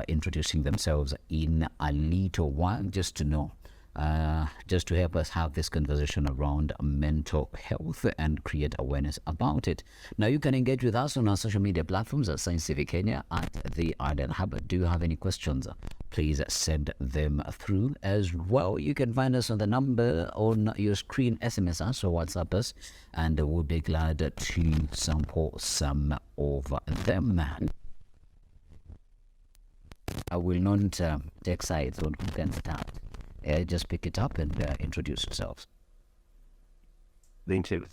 introducing themselves in a little while, just to know, just to help us have this conversation around mental health and create awareness about it. Now, you can engage with us on our social media platforms at Science Civic Kenya at the Ardent Hub. Do you have any questions? Please send them through as well. You can find us on the number on your screen, SMS us or WhatsApp us, and we'll be glad to sample some of them. I will not take sides on who can start. Just pick it up and introduce yourselves. Thank you.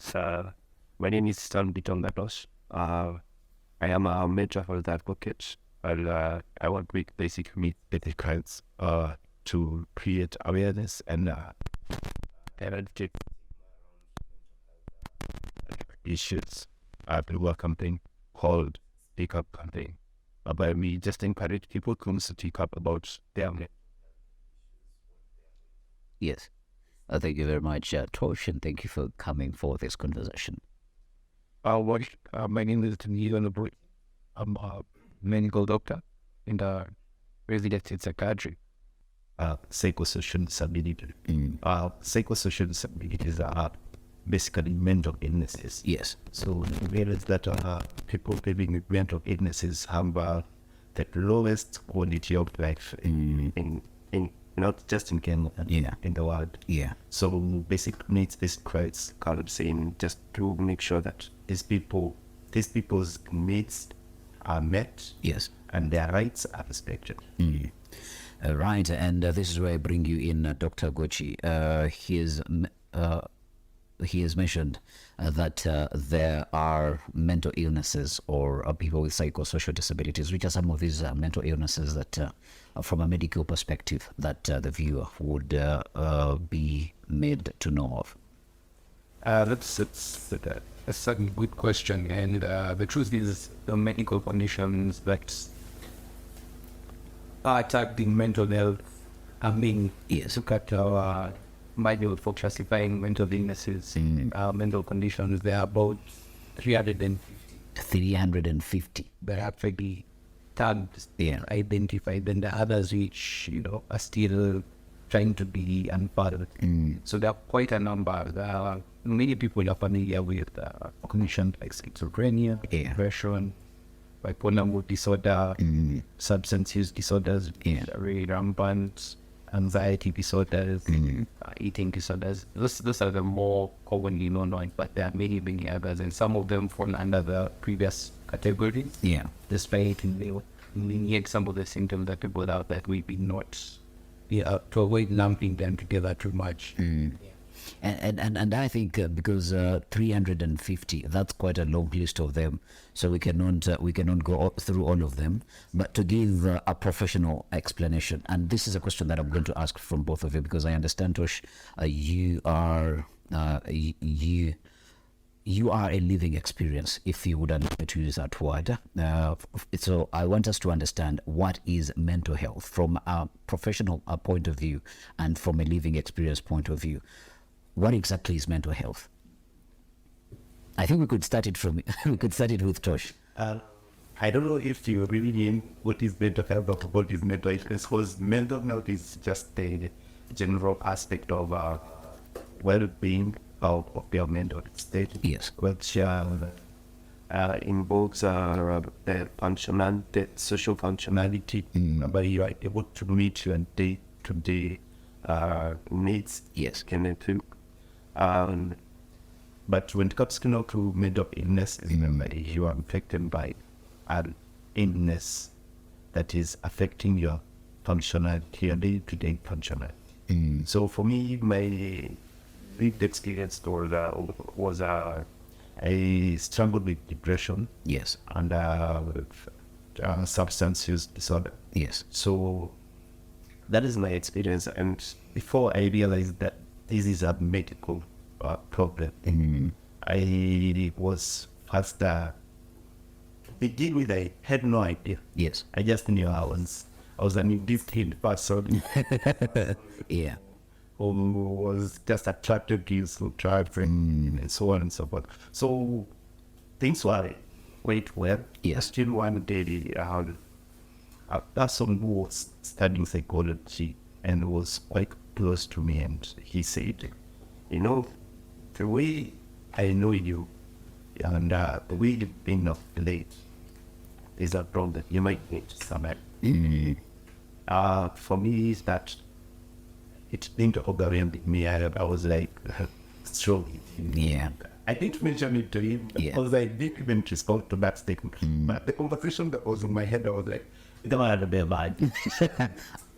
My name is Stan Biton Lapos. I am a mental health advocate, and I work with basic community clients to create awareness and eradicate issues through a campaign called Speak Up Campaign. But we just encourage people to speak up about their mental. Yes. Thank you very much, Tosh, and thank you for coming for this conversation. My name is Tanil Naburi. I'm a medical doctor in the residency in psychiatry. Psychosocial disability. Psychosocial disabilities are basically mental illnesses. Yes. So we realize that people living with mental illnesses have the lowest quality of life in not just in Kenya, in the world. Yeah. So basic needs this creates currency in just to make sure that these people's needs are met. Yes. And their rights are respected. Right, and this is where I bring you in, Dr. Gochi. He has mentioned that there are mental illnesses or people with psychosocial disabilities. Which are some of these mental illnesses that, from a medical perspective, that the viewer would be made to know of? That's a good question. And the truth is, the medical conditions that are attacking mental health are being looked at our manual for classifying mental illnesses, mental conditions. There are about 350. 350. That are actually tagged, identified, and the others which are still trying to be unfolded. So there are quite a number. Many people are familiar with conditions like schizophrenia, depression, bipolar mood disorder, substance use disorders, very rampant, anxiety disorders, eating disorders. Those are the more commonly known, but there are many, many others, and some of them fall under the previous categories. Yeah. Despite yet some of the symptoms that people have that we be not, to avoid lumping them together too much. And I think because 350, that's quite a long list of them, so we cannot go through all of them. But to give a professional explanation, and this is a question that I'm going to ask from both of you, because I understand, Tosh, you are a living experience, if you would allow me to use that word. So I want us to understand what is mental health from a professional point of view and from a living experience point of view. What exactly is mental health? I think we could start it with Tosh. I don't know if you really mean what is mental health or what is mental illness, because mental health is just a general aspect of well-being of your mental state. Yes. Which involves the social functionality, but you are able to meet your day-to-day needs. Yes. But when it comes to mental illness, you are affected by an illness that is affecting your functionality, your day-to-day functionality. So for me, my lived experience was I struggled with depression. Yes. And substance use disorder. Yes. So that is my experience. And before I realized that this is a medical problem, I was first begin with I had no idea. Yes. I just knew I was an indifferent person. Yeah. Who was just attracted to youthful driving and so on and so forth. So things were quite well. Yes. Still one day a person who was studying psychology and was quite close to me, and he said, you know, the way I know you and the way you've been of late is a problem. You might need some help. For me, is that it didn't overwhelm me. I was like, strong. Yeah. I didn't mention it to him because I didn't even respond to that statement. But the conversation that was in my head, I was like, it don't have to be bad.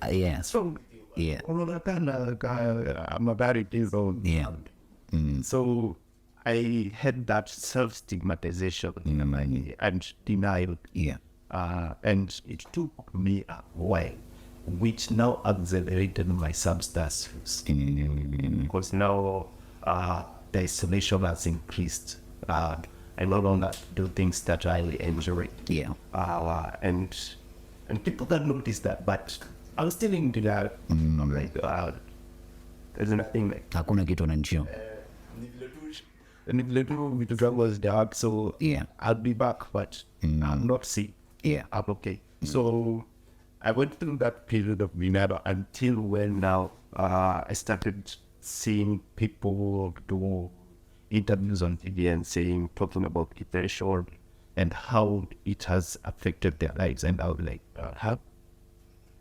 Yes. So, Yeah. I'm a very old. Yeah. So I had that self-stigmatization in my and denial. Yeah. And it took me a while, which now accelerated my substance use. Because now the isolation has increased. I no longer do things that I enjoy. Yeah. And people that notice that, but I'm still into that. I'm like, there's nothing like Hakuna kitu ananchio. and little with troubles there, so Yeah. I'll be back, but I'm not sick. Yeah. I'm okay. So I went through that period of denial until when now I started seeing people do interviews on TV and talking about depression and how it has affected their lives. And I was like,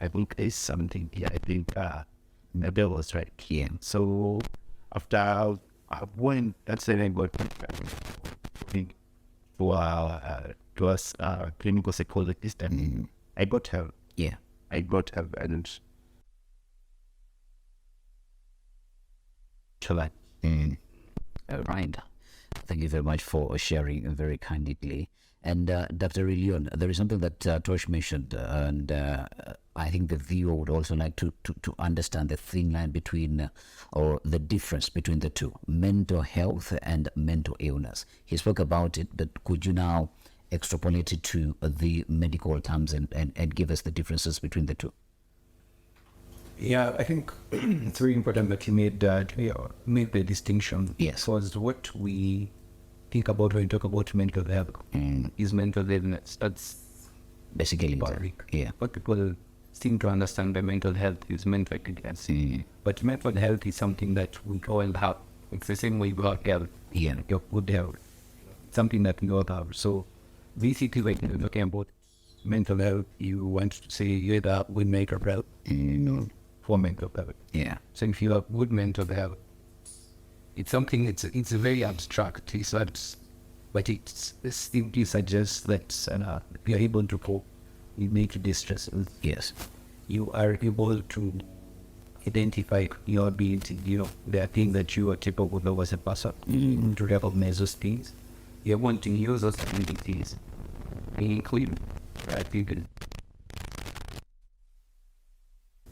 I think there's something here. I think Abel was right. Yeah. So after I went, that's when I got to a clinical psychologist, and I got help. Yeah. I got help, and Right. Thank you very much for sharing very candidly. And Dr. Leon, there is something that Tosh mentioned, and I think the viewer would also like to understand the thin line between, or the difference between the two, mental health and mental illness. He spoke about it, but could you now extrapolate it to the medical terms and give us the differences between the two? Yeah, I think it's very important that you made the distinction. Yes. Because what we think about when we talk about mental health is mental illness. That's Basically, basic. yeah. What people seem to understand by mental health is mental illness. But mental health is something that we all have. It's the same way we have health. Yeah. Your good health. Something that we all have. So basically, when you're talking about mental health, you want to say you either have good mental health for mental health. Yeah. So if you have good mental health, it's something, it's very abstract. It's not, but it simply suggests that you're able to cope with major distresses. Yes. You are able to identify your ability, the thing that you are capable of as a person, to recognize those things. You're wanting to use those abilities, including people.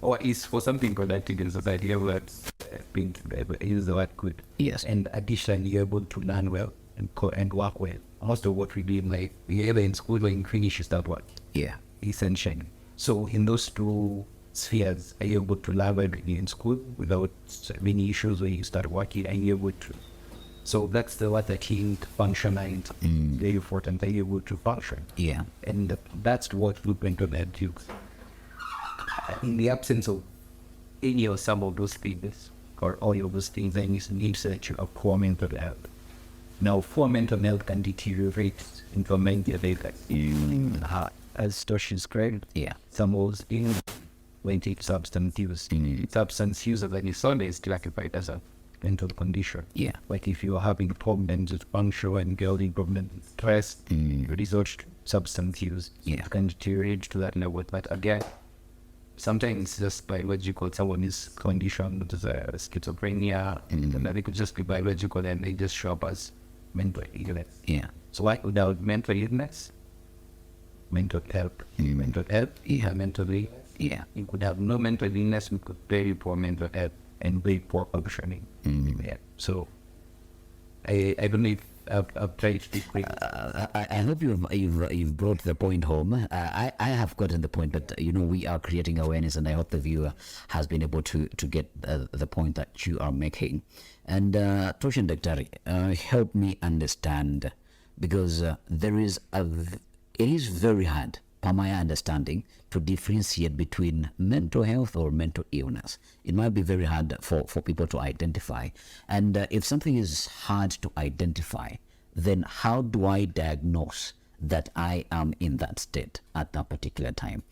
Or is for something productive in society, that's being use the word good. Yes. And additionally, you're able to learn well and work well. Most of what we do in life, either in school or in clinic, is that what? Yeah. Essentially. So in those two spheres, are you able to learn well in school without many issues when you start working, and you're able to? So that's the what I think functioning very important. Are you able to function? Yeah. And that's what good mental health do. In the absence of any or some of those things, or all of those things, then you need search of poor mental health. Now, poor mental health can deteriorate into a mental health. As Tosh described, Yeah. some of those things when take substance use. Substance use of any sort is classified as a mental condition. Yeah. Like if you are having problems with puncture and building problems with stress, resort to substance use. Yeah. It can deteriorate to that level. But again, sometimes it's just biological. Someone is conditioned with schizophrenia, and then it could just be biological, and they just show up as mental illness. Yeah. So like without mental illness, mental health, mental health, mental illness. Yeah. You could have no mental illness, we could very poor mental health and very poor functioning. Yeah. So I believe I've tried to be I hope you've brought the point home. I have gotten the point, but we are creating awareness, and I hope the viewer has been able to get the point that you are making. And Tosh and Daktari, help me understand, because it is very hard per my understanding, to differentiate between mental health or mental illness. It might be very hard for people to identify. And if something is hard to identify, then how do I diagnose that I am in that state at that particular time?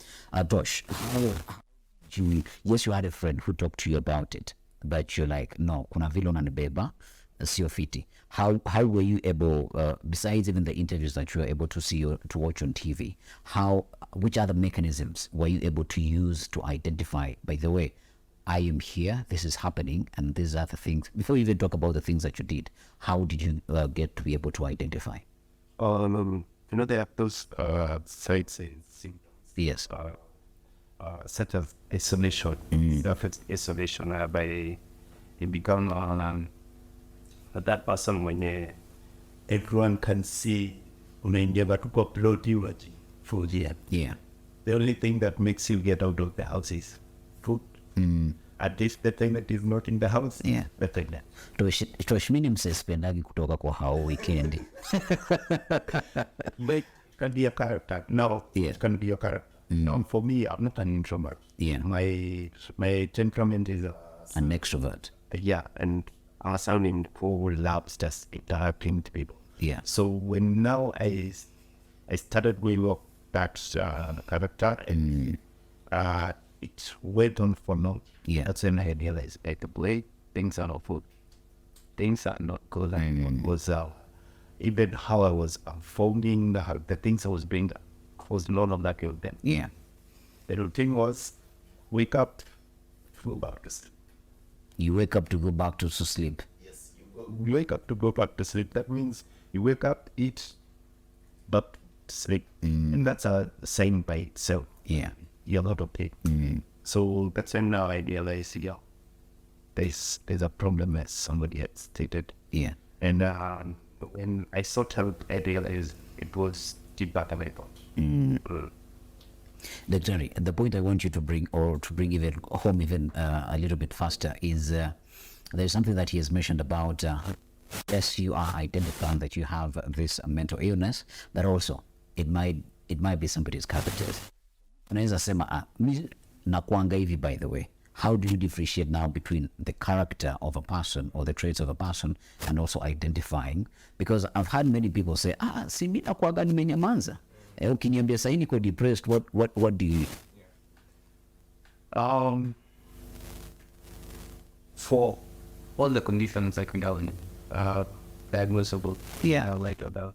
Tosh, yes, you had a friend who talked to you about it, but you're like, no, kuna vile unanibeba, sio fiti. How were you able, besides even the interviews that you were able to see or to watch on TV, which other mechanisms were you able to use to identify, by the way, I am here, this is happening, and these are the things? Before you even talk about the things that you did, how did you get to be able to identify? There are those sites and symptoms. Yes. Such as isolation, self-isolation, whereby you become that person when everyone can see unaingia tu upload you food. Yeah. The only thing that makes you get out of the house is food. At least the thing that is not in the house. Yeah. Better than Tosh, mimi msespendagi kutoka kwa hao weekend. But it can be a character. No, Yeah. it can be a character. No, for me, I'm not an introvert. Yeah. My temperament is An extrovert. and I'm sounding who loves just interacting with people. Yeah. So when now I started going up that character, and it went on for long. Yeah. That's when I realized like the way things are not good, things are not good. And was even how I was unfolding the things I was bringing was none of that with them. Yeah. The routine was wake up, go back to sleep. You wake up to go back to sleep. Yes, you wake up to go back to sleep. That means you wake up, eat, but sleep, and that's a sign by itself. Yeah. You're not okay. So that's when now I realize, there's a problem as somebody had stated. Yeah. And when I sought help, I realized it was deep back in my thoughts. Dr. The point I want you to bring, or to bring even home even a little bit faster, is there's something that he has mentioned about, yes, you are identifying that you have this mental illness, but also it might be somebody's characters. Unaweza sema, mi nakuanga hivi, by the way. How do you differentiate now between the character of a person or the traits of a person and also identifying? Because I've had many people say, si mi nakuanga nimenyamaza. Ukiniambia sahi niko depressed, what do you? For all the conditions like down, diagnosable. Yeah. Like about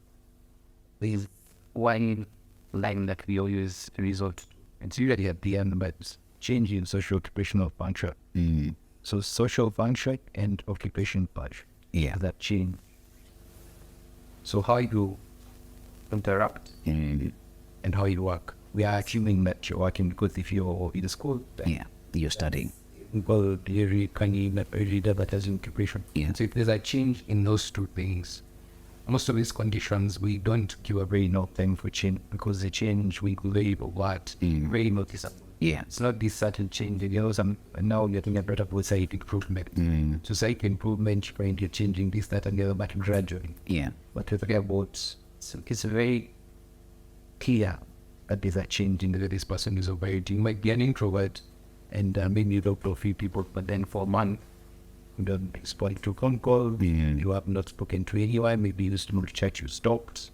these one line that we always resort to. It's usually at the end, but it's change in social occupational function. So social function and occupation function. Yeah. That change. So how you interact and how you work. We are assuming that you're working because if you're in school, then Yeah, you're studying. well, you can read that as occupation. Yeah. So if there's a change in those two things, most of these conditions we don't give a very no time for change, because the change we label what very noticeable. Yeah. It's not this certain change. And now you're talking about society improvement. Society improvement, you're changing this, that, and the other, but gradually. Yeah. But we're talking about, so it's very clear that there's a change in the way this person is operating. You might be an introvert, and maybe you talk to a few people, but then for a month, you don't respond to phone call, you have not spoken to anyone, maybe you used to chat, you stopped,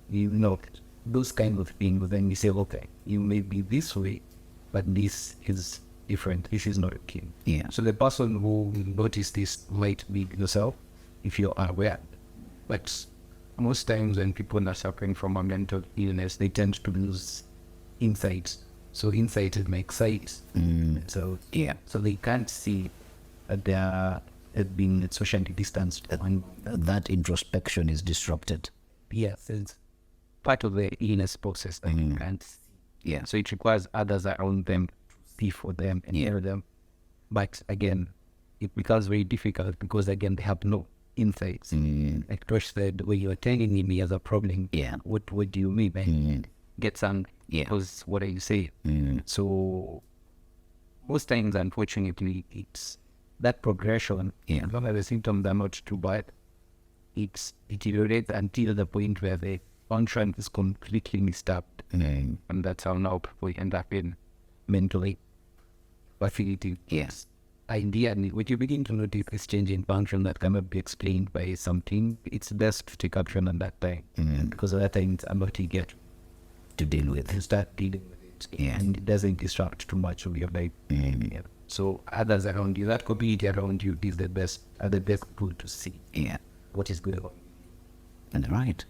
you know, those kind of things. Then you say, okay, you may be this way, but this is different, this is not okay. Yeah. So the person who noticed this might be yourself, if you're aware. But most times when people are suffering from a mental illness, they tend to lose insights. So insight is my sight. So Yeah. so they can't see that they are being socially distanced. And That introspection is disrupted. yes, it's part of the illness process that you can't see. Yeah. So it requires others around them to see for them and hear them. But again, it becomes very difficult because again they have no insights. Like Tosh said, when you're telling me as a problem, Yeah. what do you mean, man? Get some, Yeah. because what are you saying? So most times, unfortunately, it's that progression. Yeah. As long as the symptoms are not too bad, it deteriorates until the point where the function is completely disturbed. And that's how now people end up in mentally facility. Yes. Ideally, when you begin to notice this change in function that cannot be explained by something, it's best to take action on that time. Because other things are not eager To deal with. to start dealing with it. Yeah. And it doesn't disrupt too much of your life. Yeah. So others around you, that community around you is the best people to see Yeah. what is going on. And right.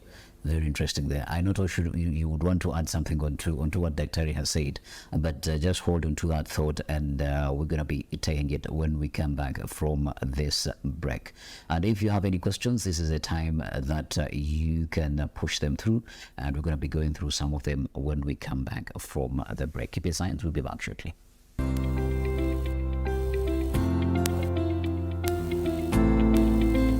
Very interesting there. I not sure you would want to add something onto what Dr. has said, but just hold on to that thought, and we're going to be taking it when we come back from this break. And if you have any questions, this is a time that you can push them through, and we're going to be going through some of them when we come back from the break. Keep your signs. We'll be back shortly.